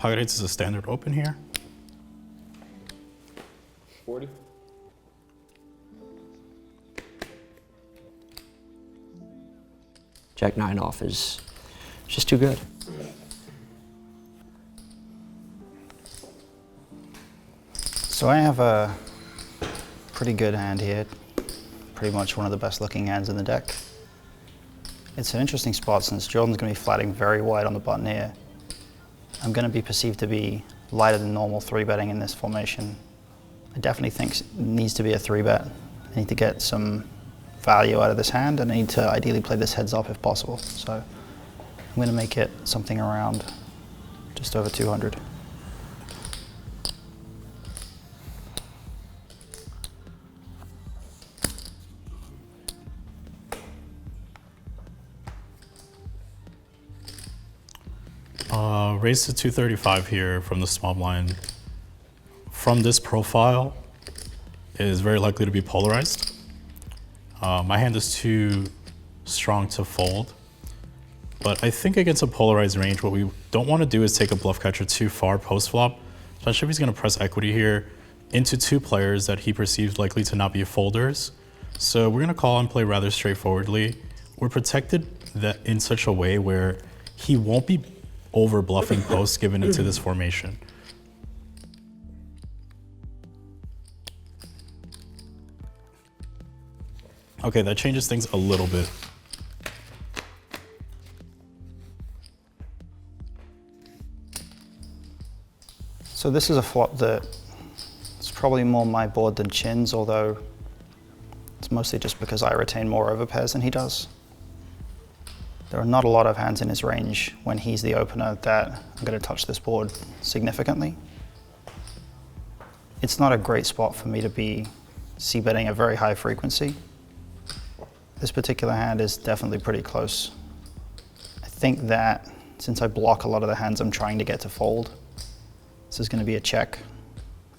Pocket eights is a standard open here. 40. Jack 9 off is just too good. So I have a pretty good hand here, pretty much one of the best looking hands in the deck. It's an interesting spot since Jordan's going to be flatting very wide on the button here. I'm going to be perceived to be lighter than normal 3-betting in this formation. I definitely think it needs to be a 3-bet. I need to get some value out of this hand, and I need to ideally play this heads up if possible. So I'm going to make it something around just over 200. Raise to 235 here from the small blind. From this profile is very likely to be polarized. My hand is too strong to fold, but I think against a polarized range, what we don't want to do is take a bluff catcher too far post flop, especially if he's going to press equity here into two players that he perceives likely to not be folders. So we're going to call and play rather straightforwardly. We're protected that in such a way where he won't be over bluffing post given into this formation. Okay, that changes things a little bit. So this is a flop that it's probably more my board than Chin's, although it's mostly just because I retain more overpairs than he does. There are not a lot of hands in his range when he's the opener that I'm going to touch this board significantly. It's not a great spot for me to be c-betting a very high frequency. This particular hand is definitely pretty close. I think that since I block a lot of the hands I'm trying to get to fold, this is going to be a check.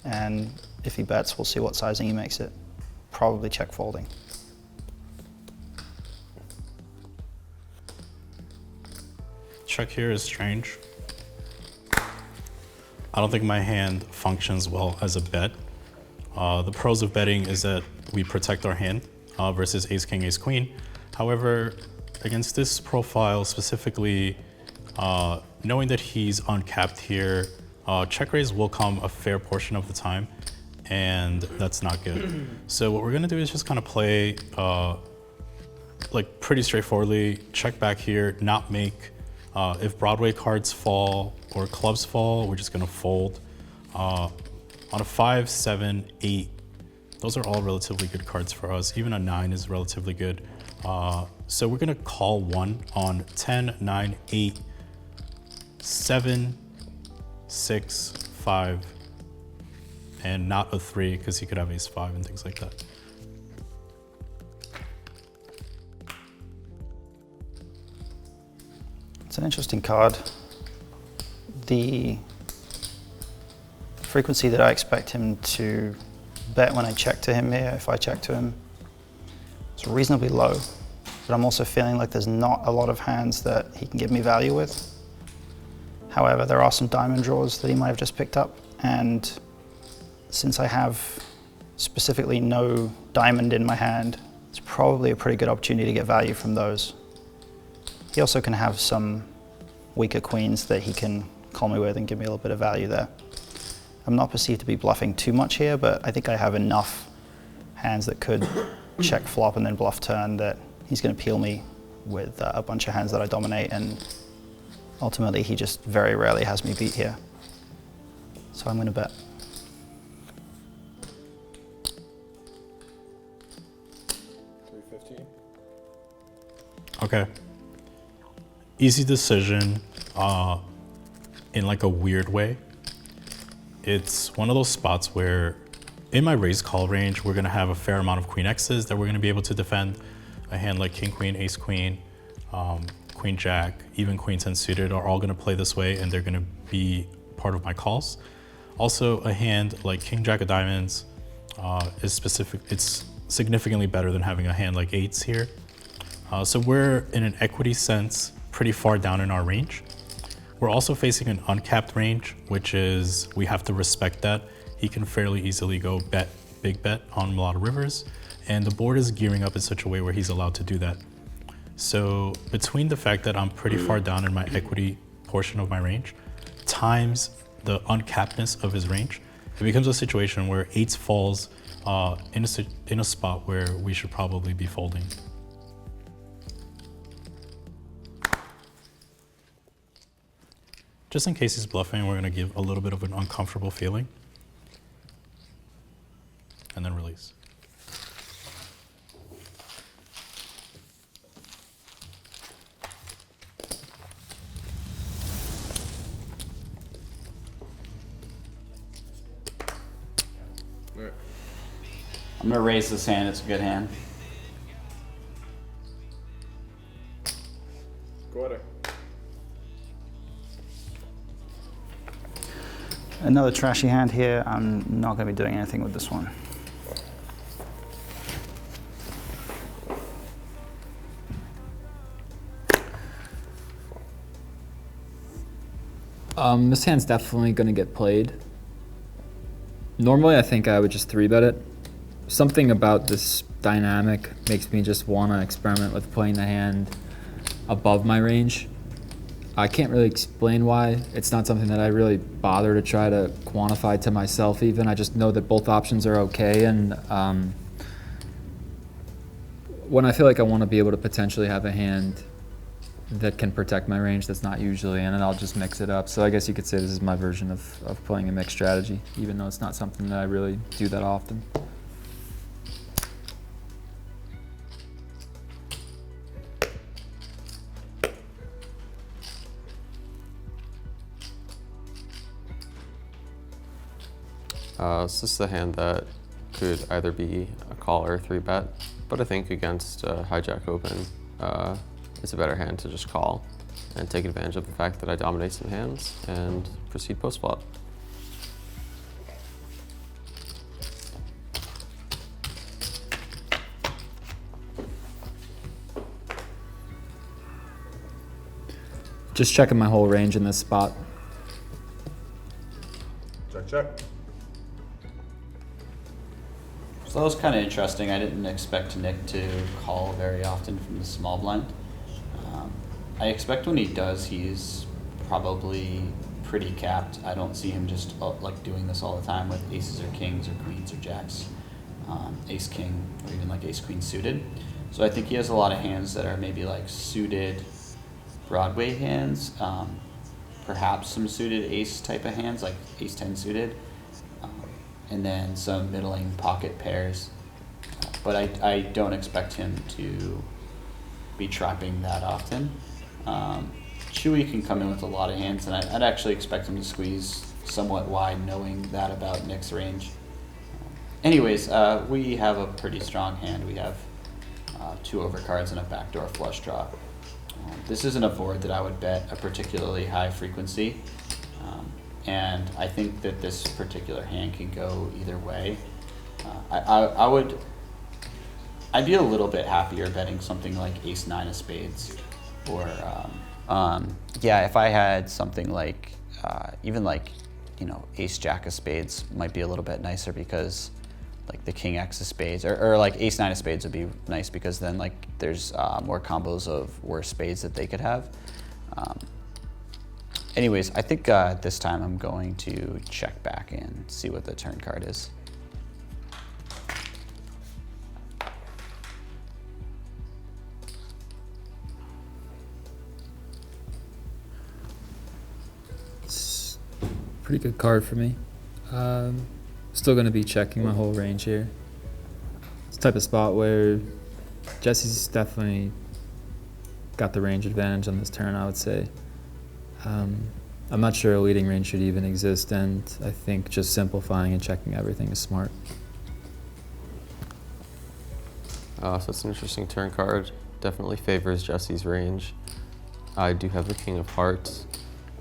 And if he bets, we'll see what sizing he makes it. Probably check folding. Check here is strange. I don't think my hand functions well as a bet. The pros of betting is that we protect our hand versus ace, king, ace, queen. However, against this profile specifically, knowing that he's uncapped here, check raise will come a fair portion of the time, and that's not good. So what we're gonna do is just kind of play like pretty straightforwardly, check back here, not make. If Broadway cards fall or clubs fall, we're just gonna fold. On a 5, 7, 8, those are all relatively good cards for us. Even a 9 is relatively good. So we're gonna call 1 on 10, 9, 8, 7, 6, 5, and not a 3 because he could have ace 5 and things like that. It's an interesting card. The frequency that I expect him to bet when I check to him here, if I check to him, is reasonably low. But I'm also feeling like there's not a lot of hands that he can give me value with. However, there are some diamond draws that he might have just picked up, and since I have specifically no diamond in my hand, it's probably a pretty good opportunity to get value from those. He also can have some weaker queens that he can call me with and give me a little bit of value there. I'm not perceived to be bluffing too much here, but I think I have enough hands that could check flop and then bluff turn that he's going to peel me with a bunch of hands that I dominate, and ultimately he just very rarely has me beat here. So I'm going to bet. Okay. Easy decision in like a weird way. it's one of those spots where in my raise call range, we're gonna have a fair amount of queen X's that we're gonna be able to defend. A hand like king, queen, ace, queen, queen, jack, even queen 10 suited are all gonna play this way, and they're gonna be part of my calls. Also, a hand like king, jack of diamonds it's significantly better than having a hand like eights here. So we're, in an equity sense, pretty far down in our range. We're also facing an uncapped range, which is, we have to respect that. He can fairly easily go big bet on a lot of rivers, and the board is gearing up in such a way where he's allowed to do that. So between the fact that I'm pretty far down in my equity portion of my range, times the uncappedness of his range, it becomes a situation where eights falls in a spot where we should probably be folding. Just in case he's bluffing, we're gonna give a little bit of an uncomfortable feeling and then release. I'm gonna raise this hand, it's a good hand. Go ahead. Another trashy hand here. I'm not going to be doing anything with this one. This hand's definitely going to get played. Normally, I think I would just 3-bet it. Something about this dynamic makes me just want to experiment with playing the hand above my range. I can't really explain why. It's not something that I really bother to try to quantify to myself even. I just know that both options are okay, and when I feel like I want to be able to potentially have a hand that can protect my range that's not usually in it, I'll just mix it up. So I guess you could say this is my version of playing a mixed strategy, even though it's not something that I really do that often. This is the hand that could either be a call or a 3-bet, but I think against hijack open, it's a better hand to just call and take advantage of the fact that I dominate some hands and proceed post-flop. Just checking my whole range in this spot. Check, check. So that was kind of interesting. I didn't expect Nick to call very often from the small blind. I expect when he does, he's probably pretty capped. I don't see him just like doing this all the time with aces or kings or queens or jacks, ace king, or even like ace queen suited. So I think he has a lot of hands that are maybe like suited Broadway hands, perhaps some suited ace type of hands like ace 10 suited. And then some middling pocket pairs. But I don't expect him to be trapping that often. Chewy can come in with a lot of hands, and I'd actually expect him to squeeze somewhat wide, knowing that about Nick's range. Anyways, we have a pretty strong hand. We have 2 overcards and a backdoor flush draw. This isn't a board that I would bet a particularly high frequency. And I think that this particular hand can go either way. I'd be a little bit happier betting something like ace 9 of spades, or yeah, if I had something like even like, you know, ace jack of spades might be a little bit nicer, because like the king x of spades, or like ace 9 of spades would be nice, because then like there's more combos of worse spades that they could have. Anyways, I think this time I'm going to check back and see what the turn card is. It's a pretty good card for me. Still going to be checking my whole range here. It's the type of spot where Jesse's definitely got the range advantage on this turn, I would say. I'm not sure a leading range should even exist, and I think just simplifying and checking everything is smart. So it's an interesting turn card. Definitely favors Jesse's range. I do have the King of Hearts.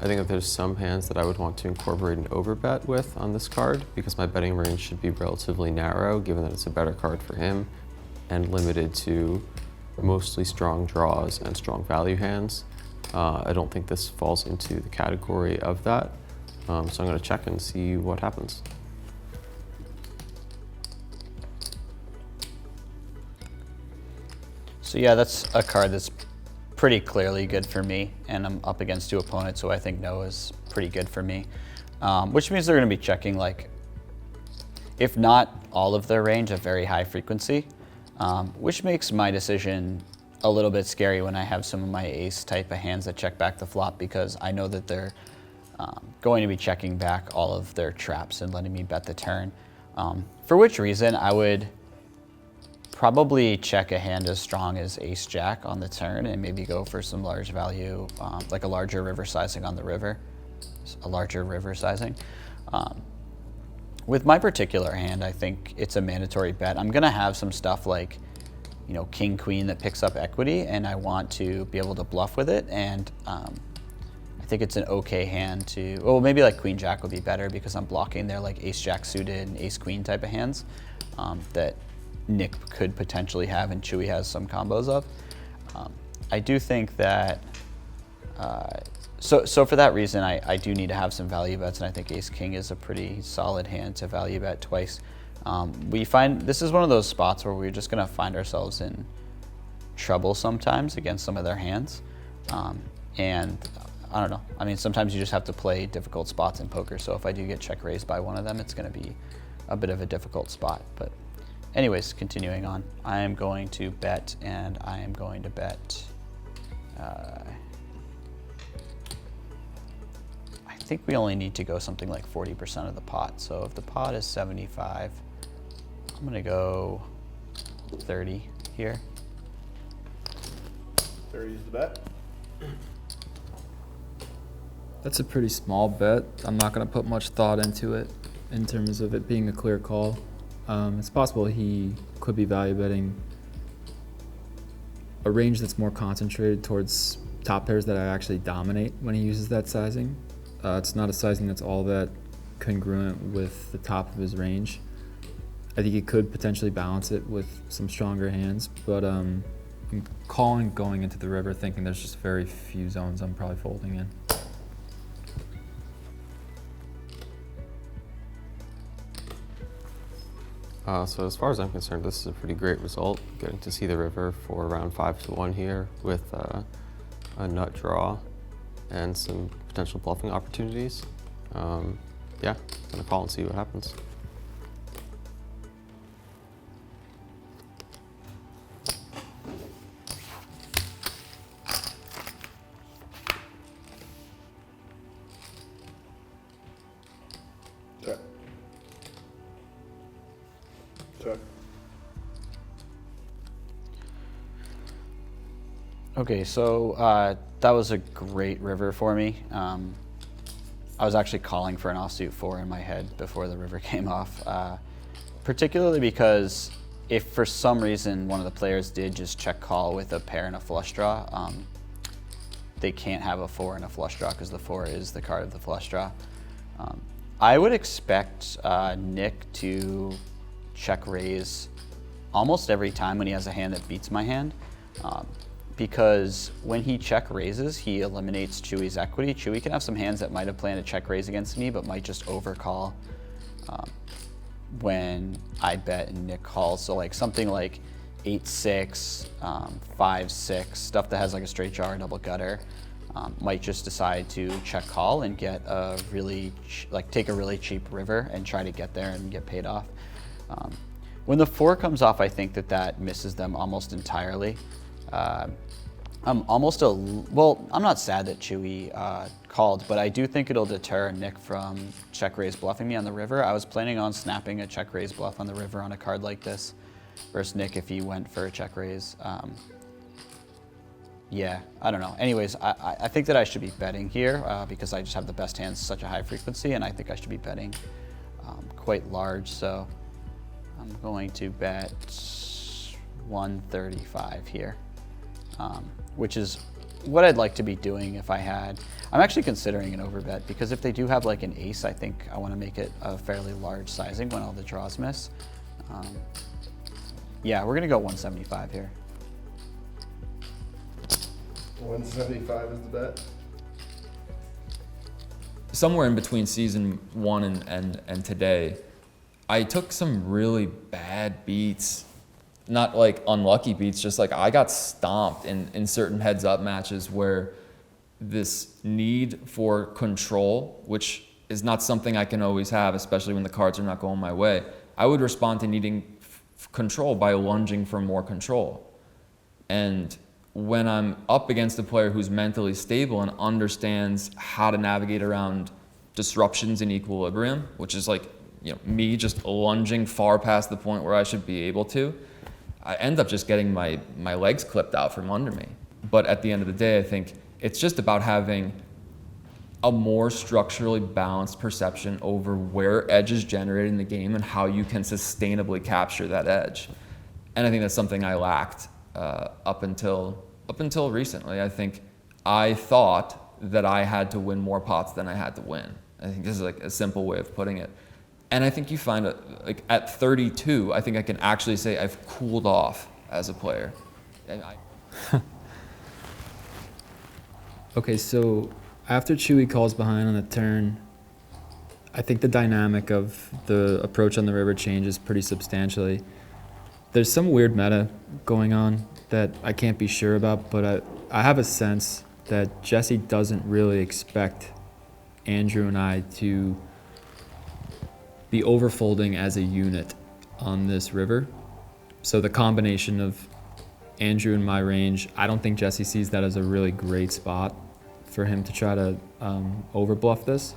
I think that there's some hands that I would want to incorporate an overbet with on this card because my betting range should be relatively narrow given that it's a better card for him and limited to mostly strong draws and strong value hands. I don't think this falls into the category of that. So I'm going to check and see what happens. So yeah, that's a card that's pretty clearly good for me, and I'm up against 2 opponents who I think know is pretty good for me, which means they're going to be checking, like, if not all of their range, a very high frequency, which makes my decision a little bit scary when I have some of my ace type of hands that check back the flop, because I know that they're going to be checking back all of their traps and letting me bet the turn, for which reason I would probably check a hand as strong as ace jack on the turn and maybe go for some large value, like a larger river sizing on the river, With my particular hand, I think it's a mandatory bet. I'm gonna have some stuff like, you know, king, queen that picks up equity, and I want to be able to bluff with it, and I think it's an okay hand to, well, maybe like queen jack would be better because I'm blocking their like ace jack suited and ace queen type of hands that Nick could potentially have and Chewy has some combos of. I do think that, so for that reason, I do need to have some value bets, and I think ace king is a pretty solid hand to value bet twice. We find this is one of those spots where we're just gonna find ourselves in trouble sometimes against some of their hands. And I don't know, I mean, sometimes you just have to play difficult spots in poker, so if I do get check raised by one of them, it's gonna be a bit of a difficult spot. But anyways, continuing on, I am going to bet, and I am going to bet, I think we only need to go something like 40% of the pot. So if the pot is 75, I'm gonna go 30 here. 30 is the bet. That's a pretty small bet. I'm not going to put much thought into it in terms of it being a clear call. It's possible he could be value betting a range that's more concentrated towards top pairs that I actually dominate when he uses that sizing. It's not a sizing that's all that congruent with the top of his range. I think he could potentially balance it with some stronger hands, but I'm calling going into the river thinking there's just very few zones I'm probably folding in. So as far as I'm concerned, this is a pretty great result, getting to see the river for around 5-1 here with a nut draw and some potential bluffing opportunities. Yeah, gonna call and see what happens. Check. Check. Okay, so that was a great river for me. I was actually calling for an offsuit 4 in my head before the river came off, particularly because if for some reason one of the players did just check call with a pair and a flush draw, they can't have a 4 and a flush draw because the 4 is the card of the flush draw. I would expect Nick to check raise almost every time when he has a hand that beats my hand, because when he check raises, he eliminates Chewy's equity. Chewy can have some hands that might have planned a check raise against me, but might just overcall when I bet and Nick calls. So like something like 8-6, 5-6, stuff that has like a straight jar or double gutter, might just decide to check call and get a really, take a really cheap river and try to get there and get paid off. When the 4 comes off, I think that misses them almost entirely. I'm not sad that Chewy called, but I do think it'll deter Nick from check raise bluffing me on the river. I was planning on snapping a check raise bluff on the river on a card like this versus Nick if he went for a check raise. Yeah, I don't know. Anyways, I think that I should be betting here because I just have the best hands, such a high frequency, and I think I should be betting quite large. So I'm going to bet 135 here, which is what I'd like to be doing if I had. I'm actually considering an overbet because if they do have like an ace, I think I want to make it a fairly large sizing when all the draws miss. Yeah, we're gonna go 175 here. 175 is the bet. Somewhere in between season 1 and today, I took some really bad beats. Not like unlucky beats, just like I got stomped in certain heads-up matches where this need for control, which is not something I can always have, especially when the cards are not going my way, I would respond to needing control by lunging for more control. And when I'm up against a player who's mentally stable and understands how to navigate around disruptions in equilibrium, which is like, you know, me just lunging far past the point where I should be able to, I end up just getting my legs clipped out from under me. But at the end of the day, I think it's just about having a more structurally balanced perception over where edge is generated in the game and how you can sustainably capture that edge. And I think that's something I lacked up until recently. I think I thought that I had to win more pots than I had to win. I think this is like a simple way of putting it. And I think you find like at 32, I think I can actually say I've cooled off as a player. And Okay, so after Chewy calls behind on the turn, I think the dynamic of the approach on the river changes pretty substantially. There's some weird meta going on that I can't be sure about, but I have a sense that Jesse doesn't really expect Andrew and I to be overfolding as a unit on this river. So the combination of Andrew and my range, I don't think Jesse sees that as a really great spot for him to try to overbluff this.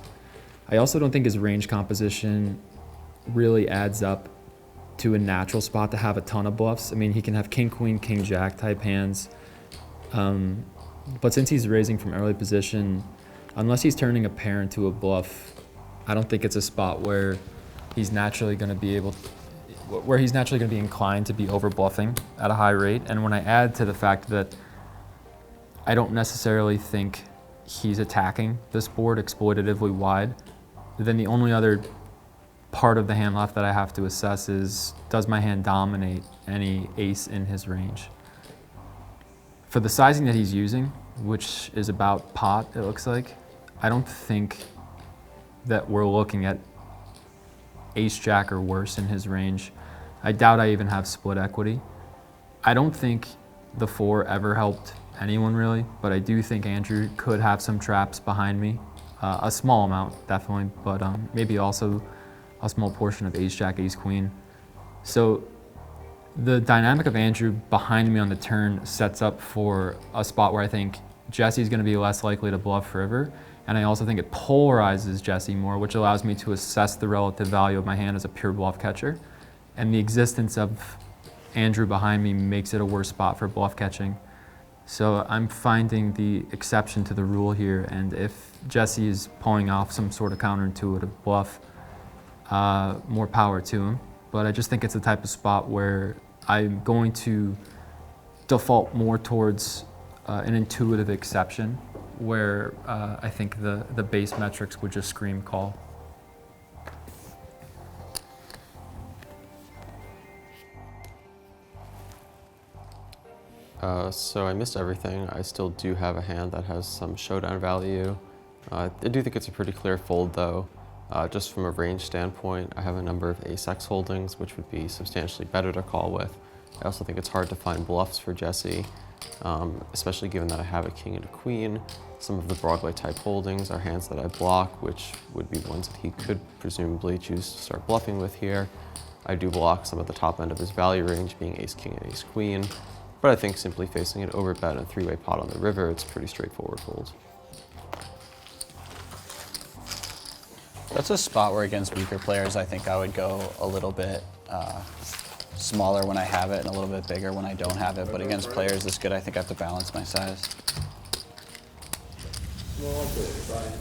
I also don't think his range composition really adds up to a natural spot to have a ton of bluffs. I mean, he can have king, queen, king, jack type hands. But since he's raising from early position, unless he's turning a pair into a bluff, I don't think it's a spot where he's naturally going to be inclined to be over bluffing at a high rate. And when I add to the fact that I don't necessarily think he's attacking this board exploitatively wide, then the only other part of the hand left that I have to assess is, does my hand dominate any ace in his range? For the sizing that he's using, which is about pot, it looks like, I don't think that we're looking at ace jack or worse in his range. I doubt I even have split equity. I don't think the 4 ever helped anyone really, but I do think Andrew could have some traps behind me. A small amount, definitely, but maybe also a small portion of ace jack, ace queen. So the dynamic of Andrew behind me on the turn sets up for a spot where I think Jesse's going to be less likely to bluff river, and I also think it polarizes Jesse more, which allows me to assess the relative value of my hand as a pure bluff catcher. And the existence of Andrew behind me makes it a worse spot for bluff catching. So I'm finding the exception to the rule here, and if Jesse is pulling off some sort of counterintuitive bluff, more power to him. But I just think it's the type of spot where I'm going to default more towards an intuitive exception, where I think the base metrics would just scream call. So I missed everything. I still do have a hand that has some showdown value. I do think it's a pretty clear fold though. Just from a range standpoint, I have a number of ace-x holdings, which would be substantially better to call with. I also think it's hard to find bluffs for Jesse, especially given that I have a king and a queen. Some of the Broadway type holdings are hands that I block, which would be ones that he could presumably choose to start bluffing with here. I do block some of the top end of his value range, being ace king and ace queen. But I think simply facing an overbet and a 3-way pot on the river, it's pretty straightforward fold. That's a spot where against weaker players, I think I would go a little bit smaller when I have it and a little bit bigger when I don't have it. But against players this good, I think I have to balance my size.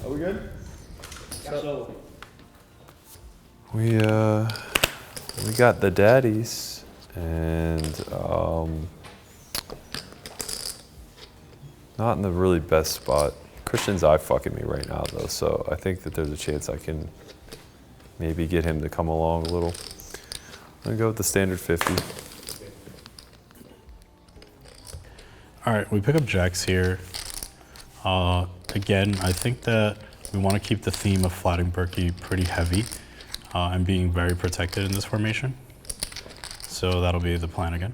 Are we good? So, We got the daddies, and not in the really best spot. Christian's eye fucking me right now though, so I think that there's a chance I can maybe get him to come along a little. I'm gonna go with the standard 50. All right, we pick up jacks here. Again, I think that we want to keep the theme of flatting Berkey pretty heavy and being very protected in this formation. So that'll be the plan again.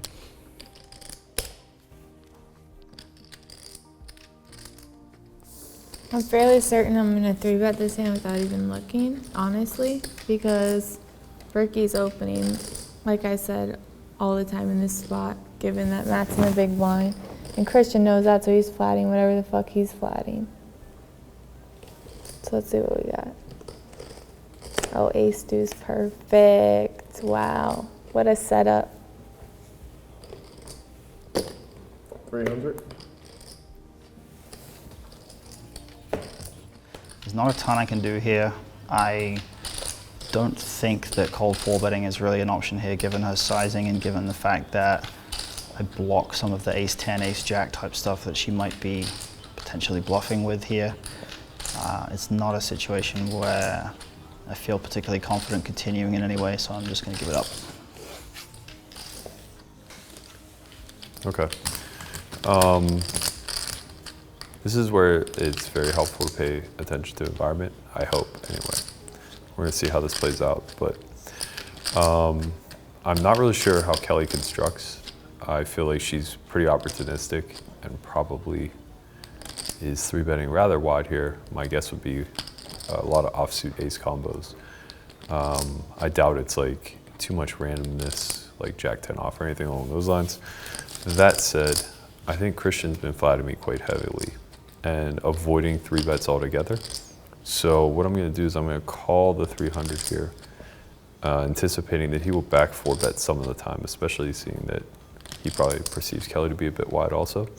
I'm fairly certain I'm gonna 3-bet this hand without even looking, honestly, because Berkey's opening, like I said, all the time in this spot, given that Matt's in the big blind. And Christian knows that, so he's flatting whatever the fuck he's flatting. So let's see what we got. Oh, ace deuce, perfect. Wow, what a setup. 300. There's not a ton I can do here. I don't think that cold 4-betting is really an option here, given her sizing and given the fact that I block some of the ace-10, ace-jack type stuff that she might be potentially bluffing with here. It's not a situation where I feel particularly confident continuing in any way, so I'm just going to give it up. Okay. This is where it's very helpful to pay attention to environment, I hope, anyway. We're gonna see how this plays out, but I'm not really sure how Kelly constructs. I feel like she's pretty opportunistic and probably is 3-betting rather wide here. My guess would be a lot of offsuit ace combos. I doubt it's like too much randomness, like Jack-10 off or anything along those lines. That said, I think Christian's been flatting me quite heavily and avoiding 3-bets altogether. So what I'm gonna do is I'm gonna call the 300 here, anticipating that he will back 4-bet some of the time, especially seeing that he probably perceives Kelly to be a bit wide also.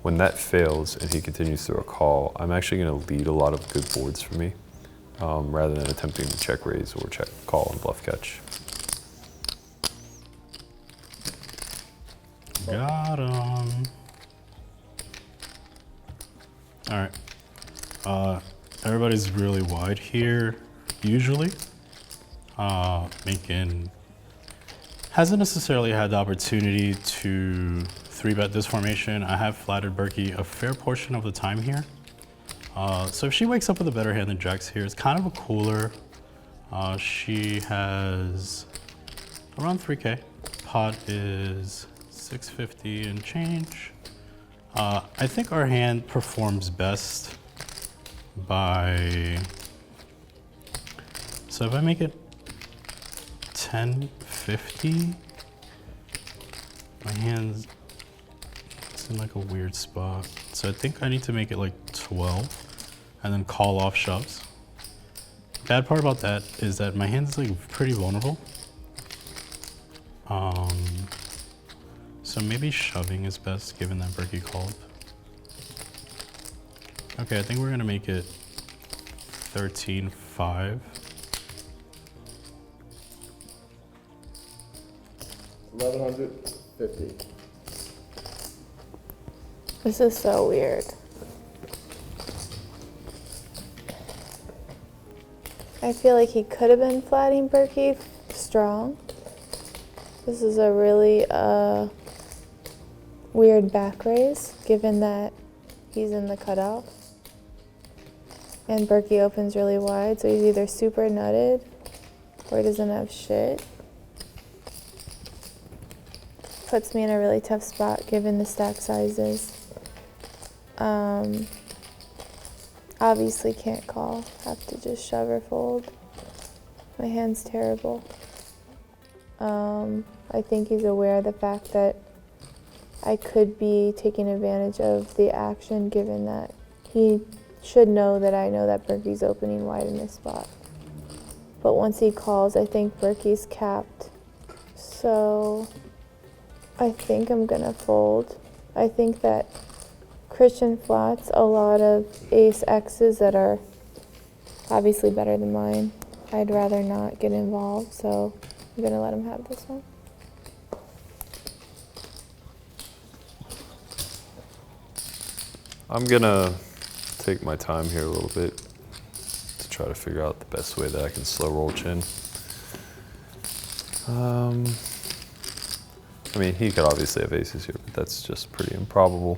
When that fails and he continues through a call, I'm actually gonna lead a lot of good boards for me, rather than attempting to check raise or check call and bluff catch. Got him. All right. Everybody's really wide here, usually. Macon hasn't necessarily had the opportunity to 3-bet this formation. I have flatted Berkey a fair portion of the time here. So if she wakes up with a better hand than jacks here, it's kind of a cooler. She has around 3K. Pot is 650 and change. I think our hand performs best by, so if I make it 1050, my hand's it's in like a weird spot. So I think I need to make it like 12 and then call off shoves. Bad part about that is that my hand's like pretty vulnerable. So maybe shoving is best given that Berkey called. Okay, I think we're gonna make it 13-5. 1150. This is so weird. I feel like he could have been flatting Berkey strong. This is a really weird back raise, given that he's in the cutoff. And Berkey opens really wide, so he's either super nutted or he doesn't have shit. Puts me in a really tough spot given the stack sizes. Obviously can't call, have to just shove or fold. My hand's terrible. I think he's aware of the fact that I could be taking advantage of the action, given that he should know that I know that Berkey's opening wide in this spot. But once he calls, I think Berkey's capped So I think I'm gonna fold. I think that Christian flats a lot of ace X's that are obviously better than mine. I'd rather not get involved, so I'm gonna let him have this one. I'm gonna take my time here a little bit to try to figure out the best way that I can slow roll chin. I mean, he could obviously have aces here, but that's just pretty improbable.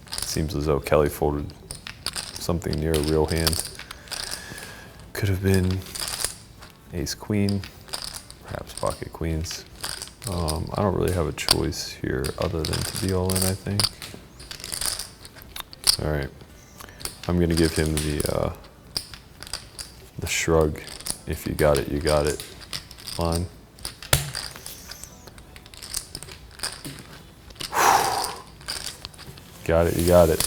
It seems as though Kelly folded something near a real hand. Could have been ace queen, perhaps pocket queens. I don't really have a choice here other than to be all in, I think. All right, I'm gonna give him the shrug. If you got it, you got it. Fine. Got it, you got it.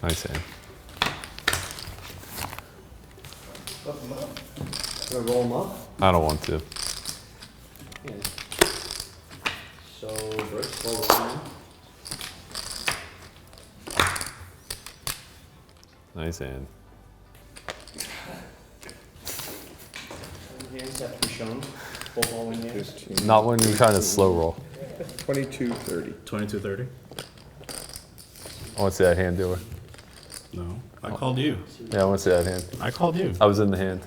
Nice hand. Gonna roll them up? I don't want to. Yeah. So, Brooks, roll them. Nice hand. Hands have to be shown. Both all in hands. Not when you're trying to slow roll. 22-30. 22-30? I want to see that hand do it. No. I called you. Yeah, I want to see that hand. I called you. I was in the hand.